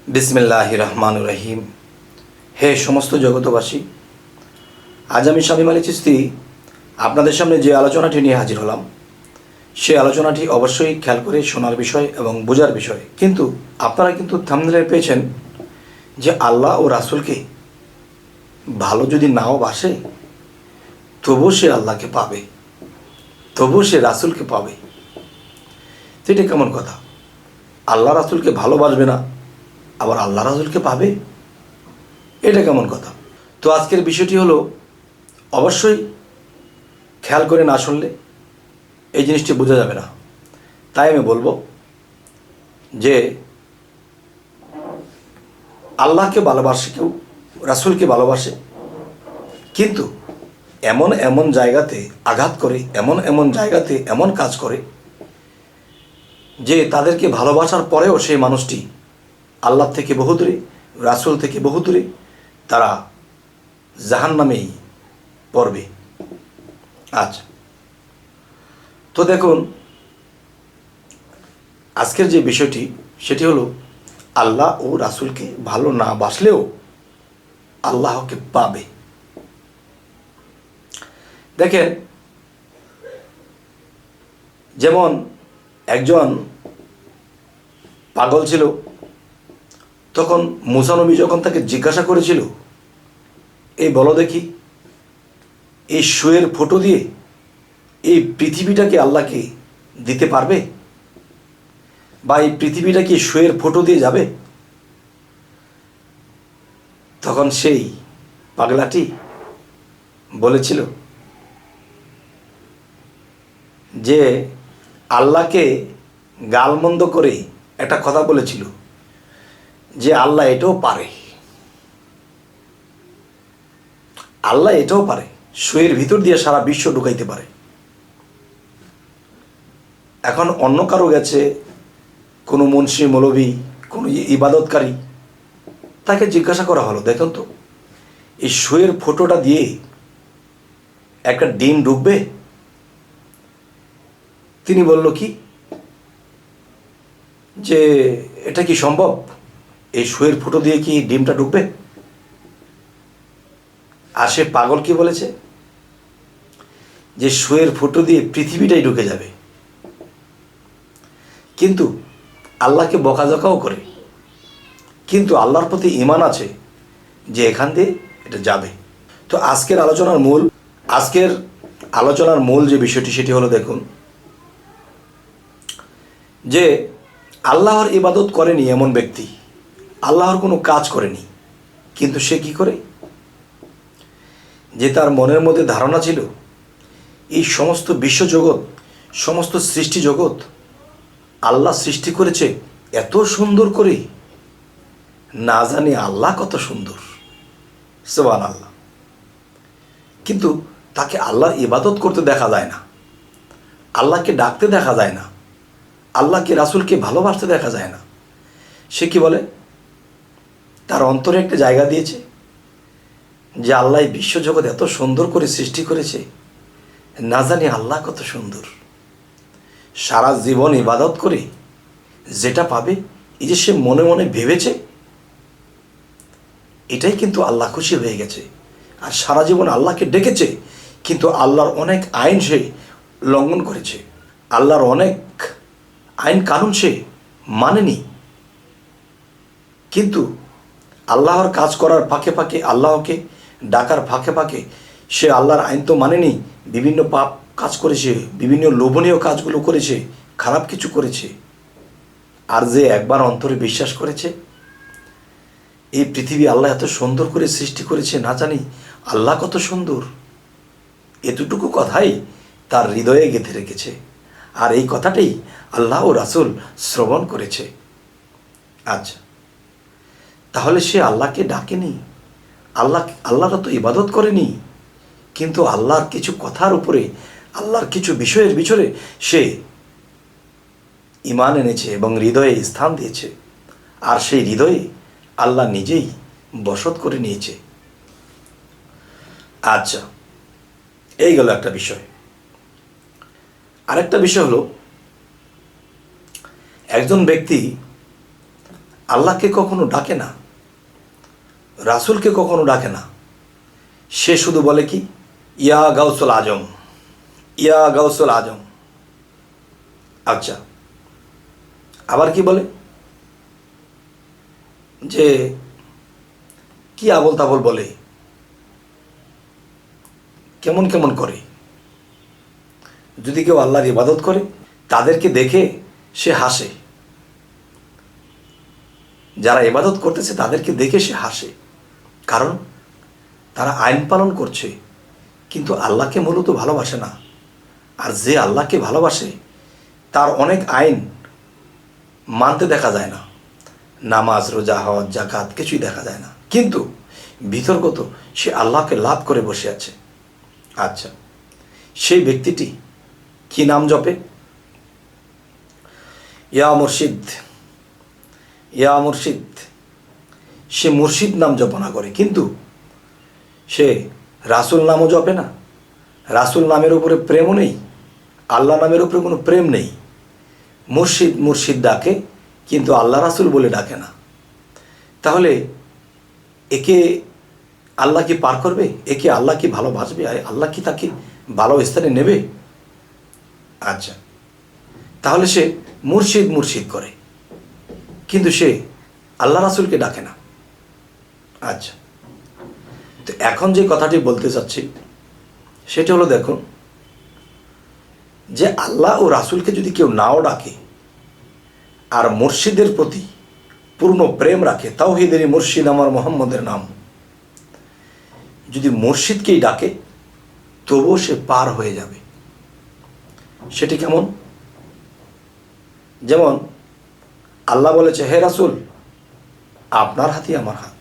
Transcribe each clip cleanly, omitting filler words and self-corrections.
বিসমিল্লাহির রহমানির রহিম। হে সমস্ত জগতবাসী, আজ আমি শামীম আলী চিশতি আপনাদের সামনে যে আলোচনাটি নিয়ে হাজির হলাম, সে আলোচনাটি অবশ্যই খেয়াল করে শোনার বিষয় এবং বোঝার বিষয়। কিন্তু আপনারা কিন্তু থাম্বনেলে পেয়েছেন যে আল্লাহ ও রাসূলকে ভালো যদি নাও বাসে, তবুও সে আল্লাহকে পাবে, তবুও সে রাসূলকে পাবে। তো এটা কেমন কথা? আল্লাহ রাসূলকে ভালোবাসবে না, আবার আল্লাহ রাসূলকে পাবে, এটা কেমন কথা? তো আজকের বিষয়টি হলো, অবশ্যই খেয়াল করে না শুনলে এই জিনিসটি বোঝা যাবে না। তাই আমি বলবো যে আল্লাহকে ভালোবাসে কেউ, রাসূলকে ভালোবাসে, কিন্তু এমন এমন জায়গাতে আঘাত করে, এমন এমন জায়গাতে এমন কাজ করে যে তাদেরকে ভালোবাসার পরেও সেই মানুষটি আল্লাহ থেকে বহু দূরে, রাসূল থেকে বহু দূরে, তারা জাহান্নামেই পড়বে। আচ্ছা, তো দেখুন, আজকের যে বিষয়টি সেটি হলো, আল্লাহ ও রাসূলকে ভালো না বাসলেও আল্লাহকে পাবে। দেখেন, যেমন একজন পাগল ছিল, তখন মুসা নবী যখন তাকে জিজ্ঞাসা করেছিল, এই বলো দেখি, এই শুয়ের ফটো দিয়ে এই পৃথিবীটাকে আল্লাহকে দিতে পারবে, বা এই পৃথিবীটা কি শুয়ের ফটো দিয়ে যাবে? তখন সেই পাগলাটি বলেছিল যে আল্লাহকে গালমন্দ করে একটা কথা বলেছিল যে আল্লাহ এটাও পারে, আল্লাহ এটাও পারে, শুয়ের ভিতর দিয়ে সারা বিশ্ব ঢুকাইতে পারে। এখন অন্য কারো গেছে, কোনো মুন্সি মৌলবি, কোনো ইবাদতকারী, তাকে জিজ্ঞাসা করা হলো, দেখুন তো, এই শুয়ের ফটোটা দিয়ে একটা ডিম ঢুকবে? তিনি বলল কি যে এটা কি সম্ভব, এই শুয়ের ফটো দিয়ে কি ডিমটা ঢুকবে? আর সে পাগল কি বলেছে যে শুয়ের ফটো দিয়ে পৃথিবীটাই ঢুকে যাবে। কিন্তু আল্লাহকে বকাঝকাও করে, কিন্তু আল্লাহর প্রতি ঈমান আছে যে এখান দিয়ে এটা যাবে। তো আজকের আলোচনার মূল যে বিষয়টি সেটি হলো, দেখুন, যে আল্লাহর ইবাদত করেনি এমন ব্যক্তি, আল্লাহর কোনো কাজ করেনি, কিন্তু সে কি করে, যে তার মনের মধ্যে ধারণা ছিল এই সমস্ত বিশ্বজগৎ, সমস্ত সৃষ্টি জগৎ আল্লাহ সৃষ্টি করেছে এত সুন্দর করে, না জানি আল্লাহ কত সুন্দর, সুবহানাল্লাহ। কিন্তু তাকে আল্লাহর ইবাদত করতে দেখা যায় না, আল্লাহকে ডাকতে দেখা যায় না, আল্লাহকে রাসূলকে ভালোবাসতে দেখা যায় না। সে কি বলে, তার অন্তরে একটা জায়গা দিয়েছে যে আল্লাহ বিশ্বজগৎ এত সুন্দর করে সৃষ্টি করেছে, না জানি আল্লাহ কত সুন্দর। সারা জীবন ইবাদত করে যেটা পাবে, এই যে সে মনে মনে ভেবেছে, এটাই কিন্তু আল্লাহ খুশি হয়ে গেছে। আর সারা জীবন আল্লাহকে ডেকেছে, কিন্তু আল্লাহর অনেক আইন সে লঙ্ঘন করেছে, আল্লাহর অনেক আইন কানুন সে মানেনি। কিন্তু আল্লাহর কাজ করার ফাঁকে ফাঁকে, আল্লাহকে ডাকার ফাঁকে ফাঁকে সে আল্লাহর আইন তো মানেনি, বিভিন্ন পাপ কাজ করেছে, বিভিন্ন লোভনীয় কাজগুলো করেছে, খারাপ কিছু করেছে। আর যে একবার অন্তরে বিশ্বাস করেছে এই পৃথিবী আল্লাহ এত সুন্দর করে সৃষ্টি করেছে, না জানি আল্লাহ কত সুন্দর, এতটুকু কথাই তার হৃদয়ে গেঁথে রেখেছে। আর এই কথাটাই আল্লাহ ও রাসূল শ্রবণ করেছে। আচ্ছা, তাহলে সে আল্লাহকে ডাকেনি, আল্লাহর তো ইবাদত করেনি, কিন্তু আল্লাহর কিছু কথার উপরে, আল্লাহর কিছু বিষয়ের ভিতরে সে ঈমান এনেছে এবং হৃদয়ে স্থান দিয়েছে। আর সেই হৃদয়ে আল্লাহ নিজেই বসত করে নিয়েছে। আচ্ছা, এই গেল একটা বিষয়। আরেকটা বিষয় হলো, একজন ব্যক্তি আল্লাহকে কখনো ডাকে না, রাসূলকে কখনো ডাকে না। সে শুধু বলে কি, ইয়া গাউসুল আজম, ইয়া গাউসুল আজম। আচ্ছা, আবার কি বলে যে কি আবল তাবল বলে, কেমন কেমন করে। যদি কেউ আল্লাহর ইবাদত করে তাদেরকে দেখে সে হাসে, যারা ইবাদত করতেছে তাদেরকে দেখে সে হাসে, কারণ তারা আইন পালন করছে কিন্তু আল্লাহকে মূলত ভালোবাসে না। আর যে আল্লাহকে ভালোবাসে তার অনেক আইন মানতে দেখা যায় না, নামাজ, রোজা, হজ, জাকাত কিছুই দেখা যায় না, কিন্তু বিতর্কত সে আল্লাহকে লাভ করে বসে আছে। আচ্ছা, সেই ব্যক্তিটি কি নাম জপে? ইয়া মুর্শিদ, ইয়া মুর্শিদ। সে মুর্শিদ নাম জপনা করে, কিন্তু সে রাসূল নামও জপে না। রাসূল নামের উপরে প্রেমও নেই, আল্লাহ নামের উপরে কোনো প্রেম নেই। মুর্শিদ মুর্শিদ ডাকে, কিন্তু আল্লাহ রাসূল বলে ডাকে না। তাহলে একে আল্লাহ কি পার করবে? একে আল্লাহ কি ভালোবাসবে? আল্লাহ কি তাকে ভালো স্থানে নেবে? আচ্ছা, তাহলে সে মুর্শিদ মুর্শিদ করে, কিন্তু সে আল্লাহ রাসূলকে ডাকে না। আচ্ছা, তো এখন যে কথাটি বলতে চাচ্ছি সেটা হলো, দেখুন, যে আল্লাহ ও রাসূলকে যদি কেউ নাও ডাকে আর মুর্শিদের প্রতি পূর্ণ প্রেম রাখে, তাওহীদেরই মুর্শিদ আমার মুহাম্মদের নাম, যদি মুর্শিদকেই ডাকে তবুও সে পার হয়ে যাবে। সেটি কেমন? যেমন আল্লাহ বলেছে, হে রাসূল, আপনার হাতই আমার হাত।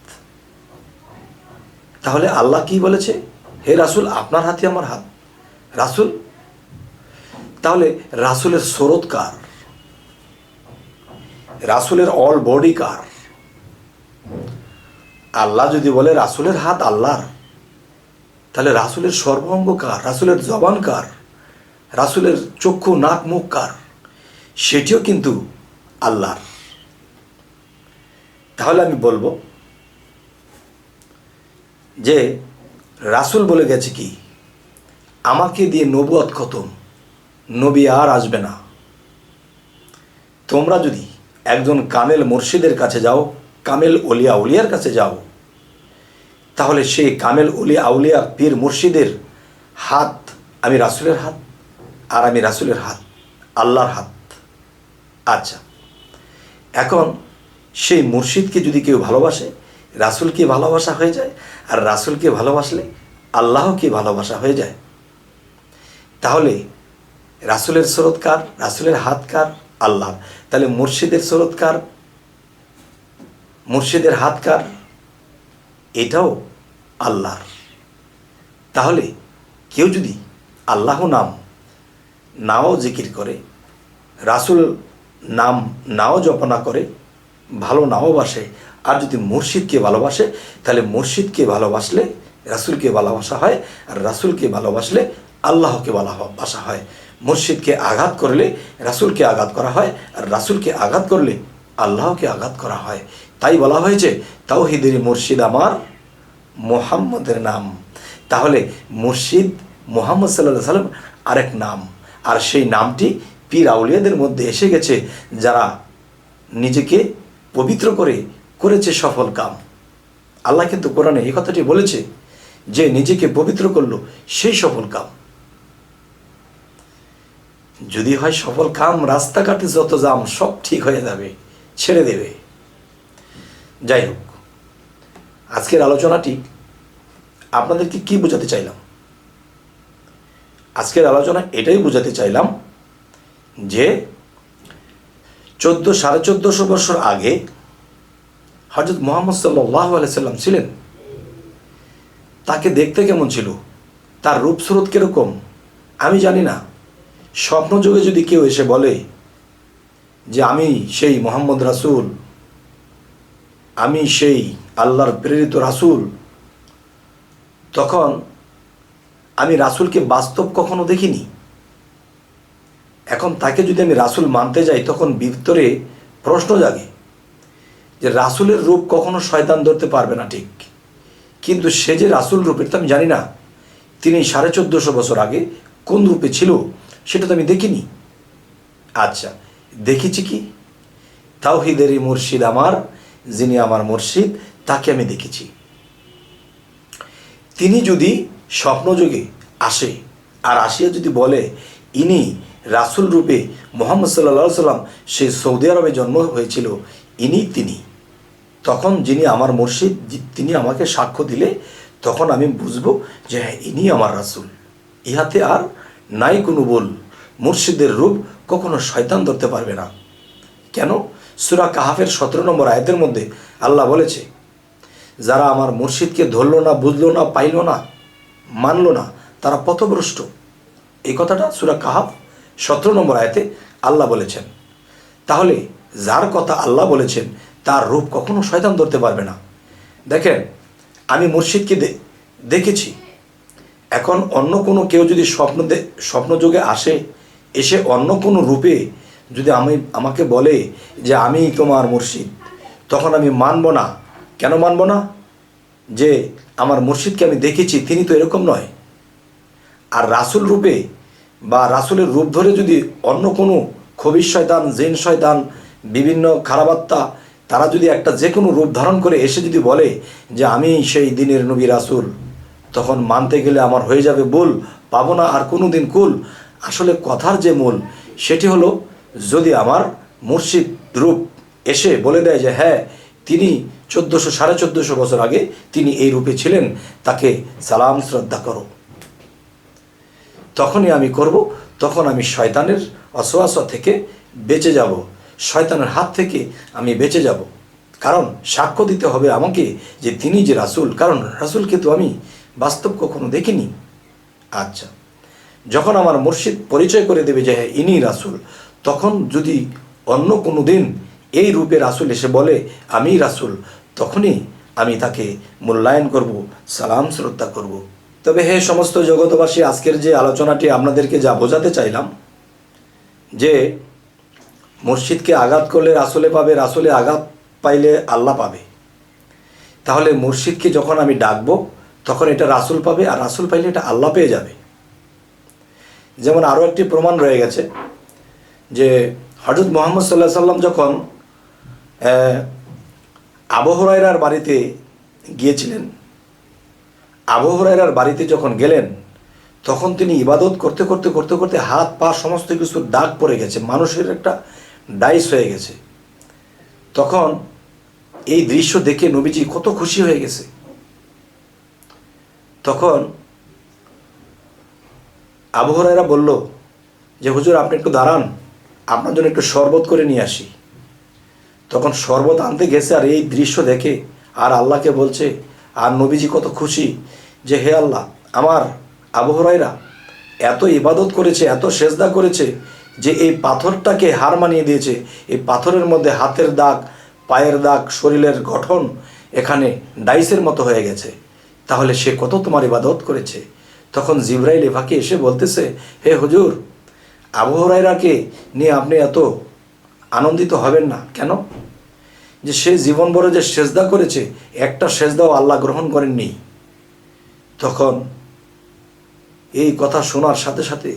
তাহলে আল্লাহ কি বলেছে? হে রাসূল, আপনার হাতই আমার হাত। রাসূল, তাহলে রাসূলের স্রোত কার? রাসূলের অল বডি কার? আল্লাহ যদি বলে রাসূলের হাত আল্লাহর, তাহলে রাসূলের সর্বাঙ্গ কার? রাসূলের জবান কার? রাসূলের চক্ষু, নাক, মুখ কার? সেটিও কিন্তু আল্লাহর। তাহলে আমি বলবো যে রাসূল বলে গেছে কি, আমাকে দিয়ে নবুয়ত খতম, নবী আর আসবে না। তোমরা যদি একজন কামেল মুর্শিদের কাছে যাও, কামেল ওলিয়া উলিয়ার কাছে যাও, তাহলে সেই কামেল উলিয়া আউলিয়া পীর মুর্শিদের হাত আমি রাসূলের হাত, আর আমি রাসূলের হাত আল্লাহর হাত। আচ্ছা, এখন সেই মুর্শিদকে যদি কেউ ভালোবাসে, রাসূলকে ভালোবাসা হয়ে যায়, আর রাসূলকে ভালোবাসলে আল্লাহকে ভালোবাসা হয়ে যায়। তাহলে রাসূলের স্রোত কার? রাসূলের হাত কার? আল্লাহ। তাহলে মুর্শিদের স্রোত কার? মুর্শিদের হাত কার? এটাও আল্লাহর। তাহলে কেউ যদি আল্লাহ নাম নাও জিকির করে, রাসূল নাম নাও জপনা করে, ভালো নাও বাসে, আর যদি মুর্শিদকে ভালোবাসে, তাহলে মুর্শিদকে ভালোবাসলে রাসূলকে ভালোবাসা হয়, আর রাসূলকে ভালোবাসলে আল্লাহকে ভালোবাসা হয়। মুর্শিদকে আঘাত করলে রাসূলকে আঘাত করা হয়, আর রাসূলকে আঘাত করলে আল্লাহকে আঘাত করা হয়। তাই বলা হয়েছে, তাওহীদের মুর্শিদ আমার মুহাম্মদের নাম। তাহলে মুর্শিদ মুহাম্মদ সাল্লাল্লাহু আলাইহি ওয়াসাল্লাম আরেক নাম, আর সেই নামটি পীর আউলিয়াদের মধ্যে এসে গেছে, যারা নিজেকে পবিত্র করে করেছে সফল কাম। আল্লাহ কিন্তু কোরআনে এই কথাটি বলেছে যে নিজেকে পবিত্র করলো সেই সফল কাম। যদি হয় সফল কাম, রাস্তাঘাটে যত জাম সব ঠিক হয়ে যাবে, ছেড়ে দেবে। যাই হোক, আজকের আলোচনাটি আপনাদেরকে কি বোঝাতে চাইলাম? আজকের আলোচনা এটাই বোঝাতে চাইলাম যে 1450 বছর আগে হযরত মুহাম্মদ সাল্লাল্লাহু আলাইহি সাল্লাম ছিলেন। তাকে দেখতে কেমন ছিল, তার রূপস্রোত কিরকম আমি জানি না। স্বপ্নযোগে যদি কেউ এসে বলে যে আমি সেই মুহাম্মদ রাসূল, আমি সেই আল্লাহর প্রেরিত রাসূল, তখন আমি রাসূলকে বাস্তব কখনো দেখিনি। এখন তাকে যদি আমি রাসূল মানতে যাই, তখন ভিতরে প্রশ্ন জাগে যে রাসূলের রূপ কখনো শয়তান ধরতে পারবে না, ঠিক, কিন্তু সে যে রাসূল রূপের তো আমি জানি না তিনি 1450 বছর আগে কোন রূপে ছিল সেটা তো আমি দেখিনি। আচ্ছা, দেখেছি কি? তাওহীদেরই মুর্শিদ আমার, যিনি আমার মুর্শিদ, তাকে আমি দেখেছি। তিনি যদি স্বপ্নযোগে আসে আর আসিয়া যদি বলে ইনি রাসূল রূপে মুহাম্মদ সাল্লাল্লাহু আলাইহি সাল্লাম সে সৌদি আরবে জন্ম হয়েছিল, তিনি, তখন যিনি আমার মুর্শিদ তিনি আমাকে সাক্ষ্য দিলে তখন আমি বুঝবো যে হ্যাঁ ইনি আমার রাসূল। ইহাতে আর নাই কোনো বল, মুর্শিদের রূপ কখনো শয়তান ধরতে পারবে না। কেন? সূরা কাহাফের 17 নম্বর আয়াতের মধ্যে আল্লাহ বলেছে, যারা আমার মুর্শিদকে ধরল না, বুঝলো না, পাইল না, মানল না, তারা পথভ্রষ্ট। এই কথাটা সূরা কাহাফ 17 নম্বর আয়াতে আল্লাহ বলেছেন। তাহলে যার কথা আল্লাহ বলেছেন তার রূপ কখনো শয়তান ধরতে পারবে না। দেখেন, আমি মুর্শিদকে দেখেছি। এখন অন্য কোনো কেউ যদি স্বপ্নযোগে আসে, এসে অন্য কোনো রূপে যদি আমাকে বলে যে আমি তোমার মুর্শিদ, তখন আমি মানব না। কেন মানব না? যে আমার মুর্শিদকে আমি দেখেছি, তিনি তো এরকম নয়। আর রাসূল রূপে বা রাসূলের রূপ ধরে যদি অন্য কোনো খবিশ শয়তান, জিন শয়তান, বিভিন্ন খারাপাত্মা তারা যদি একটা যে কোনো রূপ ধারণ করে এসে যদি বলে যে আমি সেই দিনের নবী রাসূল, তখন মানতে গেলে আমার হয়ে যাবে ভুল, পাবো না আর কোনো দিন কুল। আসলে কথার যে মূল সেটি হলো, যদি আমার মুর্শিদ রূপ এসে বলে দেয় যে হ্যাঁ তিনি 1400-1450 বছর আগে তিনি এই রূপে ছিলেন, তাকে সালাম শ্রদ্ধা করো, তখনই আমি করব। তখন আমি শয়তানের অসওয়াসা থেকে বেঁচে যাব, শয়তানের হাত থেকে আমি বেঁচে যাব। কারণ সাক্ষ্য দিতে হবে আমাকে যে তিনি যে রাসূল, কারণ রাসূলকে তো আমি বাস্তব কখনো দেখিনি। আচ্ছা, যখন আমার মুর্শিদ পরিচয় করে দেবে যে হ্যাঁ ইনি রাসূল, তখন যদি অন্য কোনো দিন এই রূপে রাসূল এসে বলে আমি রাসূল, তখনই আমি তাকে মূল্যায়ন করব, সালাম শ্রদ্ধা করব। তবে হে সমস্ত জগতবাসী, আজকের যে আলোচনাটি আপনাদেরকে যা বোঝাতে চাইলাম যে মুর্শিদকে আঘাত করলে রাসূলে পাবে, রাসূলে আঘাত পাইলে আল্লাহ পাবে। তাহলে মুর্শিদকে যখন আমি ডাকবো তখন এটা রাসূল পাবে, আর রাসূল পাইলে এটা আল্লাহ পেয়ে যাবে। যেমন আরও একটি প্রমাণ রয়ে গেছে যে হযরত মুহাম্মদ সাল্লাল্লাহু আলাইহি সাল্লাম যখন আবু হুরায়রার বাড়িতে গিয়েছিলেন, আবু হুরায়রার বাড়িতে যখন গেলেন তখন তিনি ইবাদত করতে করতে করতে করতে হাত পা সমস্ত কিছু দাগ পড়ে গেছে, মানুষের একটা ডাইস হয়ে গেছে। তখন এই দৃশ্য দেখে নবীজি কত খুশি হয়ে গেছে। তখন আবু হুরায়রা বলল যে হুজুর আপনি একটু দাঁড়ান, আপনার জন্য একটু শরবত করে নিয়ে আসি। তখন শরবত আনতে গেছে আর এই দৃশ্য দেখে আর আল্লাহকে বলছে, আর নবীজি কত খুশি যে হে আল্লাহ, আমার আবু হুরায়রা এত ইবাদত করেছে, এত সেজদা করেছে যে এই পাথরটাকে হার মানিয়ে দিয়েছে। এই পাথরের মধ্যে হাতের দাগ, পায়ের দাগ, শরীরের গঠন এখানে ডাইসের মতো হয়ে গেছে, তাহলে সে কত তোমার ইবাদত করেছে। তখন জিবরাইল এফাকে এসে বলতেছে, হে হুজুর, আবু হুরায়রাকে নিয়ে আপনি এত আনন্দিত হবেন না। কেন? যে সে জীবন ভরে যে সেজদা করেছে, একটা সেজদাও আল্লাহ গ্রহণ করেননি। তখন এই কথা শোনার সাথে সাথে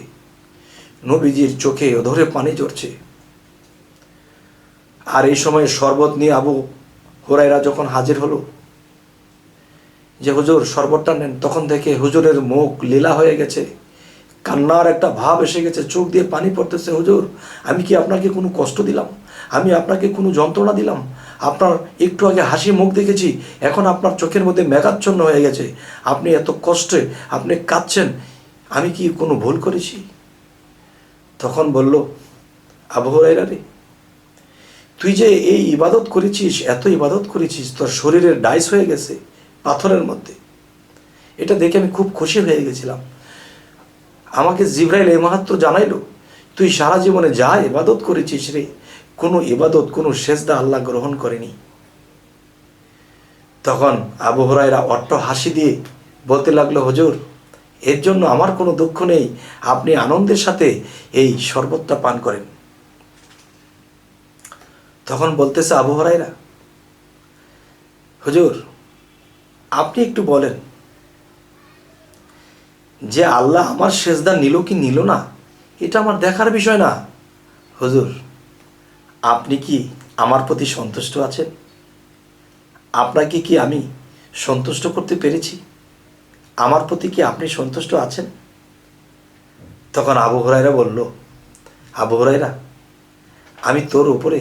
নবীজির চোখে অধরে পানি ঝরছে। আর এই সময় শরবত নিয়ে আবু হুরায়রা যখন হাজির হলো যে হুজুর শরবতটা নেন, তখন দেখে হুজুরের মুখ লীলা হয়ে গেছে, কান্নার একটা ভাব এসে গেছে, চোখ দিয়ে পানি পড়তেছে। হুজুর, আমি কি আপনাকে কোনো কষ্ট দিলাম? আমি আপনাকে কোনো যন্ত্রণা দিলাম? আপনার একটু আগে হাসি মুখ দেখেছি, এখন আপনার চোখের মধ্যে মেঘাচ্ছন্ন হয়ে গেছে, আপনি এত কষ্টে আপনি কাঁদছেন, আমি কি কোনো ভুল করেছি? তখন বলল, আবু হুরায়রা রে, তুই যে এই ইবাদত করেছিস, এত ইবাদত করেছিস, তোর শরীরের ডাইস হয়ে গেছে পাথরের মধ্যে। এটা দেখে আমি খুব খুশি হয়ে গেছিলাম। আমাকে জিবরাইল এই মাহাত্ম জানাইলো, তুই সারা জীবনে যা ইবাদত করেছিস রে, কোনো ইবাদত, কোনো সেজদা আল্লাহ গ্রহণ করেনি। তখন আবু হুরায়রা অট্ট হাসি দিয়ে বলতে লাগলো, হুজুর, এর জন্য আমার কোনো দুঃখ নেই, আপনি আনন্দের সাথে এই শরবতটা পান করেন। তখন বলতেছে আবু হুরায়রা, হুজুর, আপনি একটু বলেন যে আল্লাহ আমার সেজদা নিল কি নিল না, এটা আমার দেখার বিষয় না। হুজুর, আপনি কি আমার প্রতি সন্তুষ্ট আছেন? আপনাকে কি আমি সন্তুষ্ট করতে পেরেছি? আমার প্রতি কি আপনি সন্তুষ্ট আছেন? তখন আবু হুরায়রা বলল, আবু হুরায়রা, আমি তোর উপরে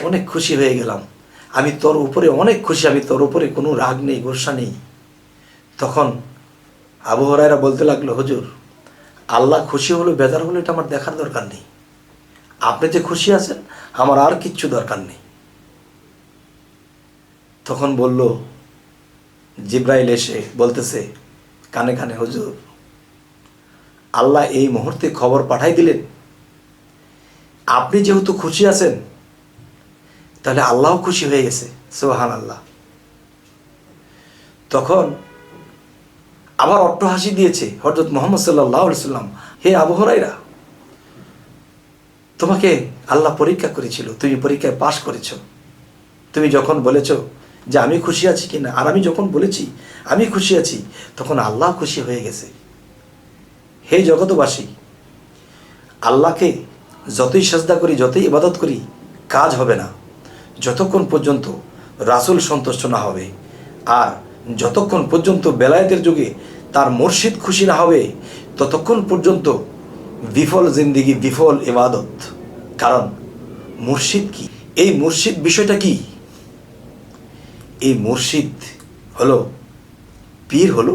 অনেক খুশি হয়ে গেলাম, আমি তোর উপরে অনেক খুশি, আমি তোর উপরে কোনো রাগ নেই, গোসা নেই। তখন আবু হুরায়রা বলতে লাগলো, হুজুর, আল্লাহ খুশি হলো বেজার হলো এটা আমার দেখার দরকার নেই, আপনি যে খুশি আছেন আমার আর কিচ্ছু দরকার নেই। তখন বলল, জিব্রাইল এসে বলতেছে কানে কানে, হুজুর, আল্লাহ এই মুহূর্তে খবর পাঠাই দিলেন, আপনি যেহেতু খুশি আছেন তাহলে আল্লাহও খুশি হয়ে গেছে। সুবহান আল্লাহ। তখন আবার অট্টহাসি দিয়েছে হযরত মুহাম্মদ সাল্লাল্লাহু আলাইহি সাল্লাম, হে আবু হুরায়রা, তোমাকে আল্লাহ পরীক্ষা করেছিল, তুমি পরীক্ষায় পাশ করেছো। তুমি যখন বলেছো যে আমি খুশি আছি কিনা, আর আমি যখন বলেছি আমি খুশি আছি, তখন আল্লাহ খুশি হয়ে গেছে। হে জগতবাসী, আল্লাহকে যতই সাজদা করি, যতই ইবাদত করি, কাজ হবে না যতক্ষণ পর্যন্ত রাসূল সন্তুষ্ট না হবে, আর যতক্ষণ পর্যন্ত বেলায়েতের যুগে তার মুর্শিদ খুশি না হবে, ততক্ষণ পর্যন্ত বিফল জিন্দিগি, বিফল ইবাদত। কারণ মুর্শিদ কি? এই মুর্শিদ বিষয়টা কি? এই মুর্শিদ হলো, পীর হলো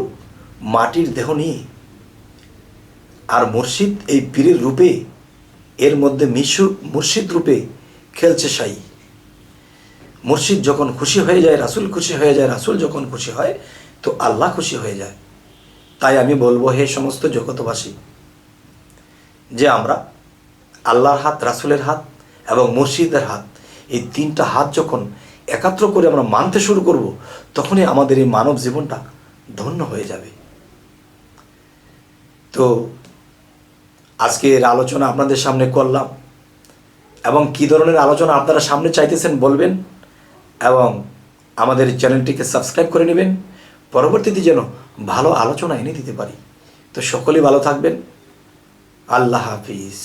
মাটির দেহ নিয়ে, আর মুর্শিদ এই পীরের রূপে, এর মধ্যে মুর্শিদ রূপে খেলছে সাই। মুর্শিদ যখন খুশি হয়ে যায়, রাসূল খুশি হয়ে যায়, রাসূল যখন খুশি হয় তো আল্লাহ খুশি হয়ে যায়। তাই আমি বলবো, হে সমস্ত জগতবাসী, যে আমরা আল্লাহর হাত, রাসূলের হাত এবং মুর্শিদের হাত, এই তিনটা হাত যখন একাত্র করে আমরা মানতে শুরু করব, তখনই আমাদের এই মানব জীবনটা ধন্য হয়ে যাবে। তো আজকের আলোচনা আপনাদের সামনে করলাম, এবং কী ধরনের আলোচনা আপনারা সামনে চাইতেছেন বলবেন, এবং আমাদের চ্যানেলটিকে সাবস্ক্রাইব করে নেবেন, পরবর্তীতে যেন ভালো আলোচনা এনে দিতে পারি। তো সকলেই ভালো থাকবেন। আল্লাহ হাফিজ।